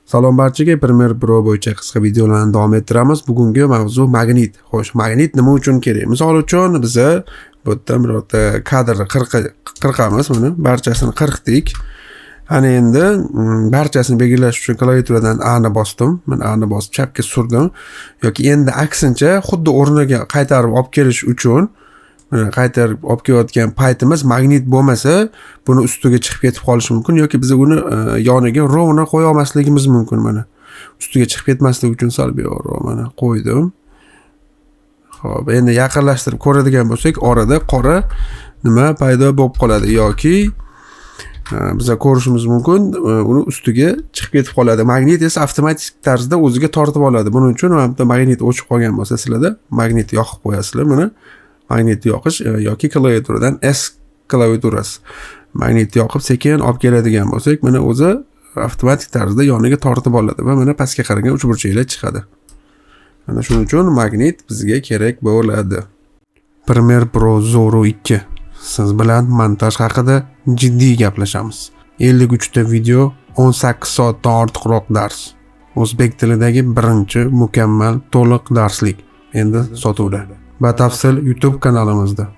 Salom barchaga, Premiere Pro bo'yicha qisqa videolarni davom ettiramiz. Bugungi mavzu magnit. Xo'sh, magnit nima uchun kerak? Misol uchun biz bu yerda birorta kadrni qirqamiz, buni barchasini qirqdik. Ana endi barchasini belgilash uchun klaviaturadan A ni bosdim. Men A ni bosib chapga surdim. Yoki endi aksincha xuddi o'rniga qaytarib olib kelish uchun qaytarib olib kelayotgan paytimiz magnit bo'lmasa, buni ustiga chiqib ketib qolishi mumkin yoki biz uni yoniga rovna qo'ya olmasligimiz mumkin. Mana ustiga chiqib ketmasligi uchun salbiy mana qo'ydim. Xo'p, endi yaqinlashtirib ko'radigan bo'lsak, orada qora nima paydo bo'lib qoladi yoki biz ko'rishimiz mumkin, uni ustiga chiqib ketib qoladi. Magnit esa avtomatik tarzda o'ziga tortib oladi. Buning uchun mana magnit o'chib qolgan bo'lsa, sizlarda magnit yoqib qo'yasizlar. Buni magnit yoqish yoki klaviaturadan S klaviaturasi. Magnit yoqib sekin olib keladigan bo'lsak, mana o'zi avtomatik tarzda yoniga tortib oladi va mana pastga qaragan uchburchaklar chiqadi. Mana shuning uchun magnit bizga kerak bo'ladi. Premiere Pro ZO'RU 2. Siz bilan montaj haqida jiddiy gaplashamiz. 53 ta video, 18 soatdan ortiqroq dars. O'zbek tilidagi birinchi mukammal to'liq darslik. Endi sotuvda. Batafsil YouTube kanalimizda.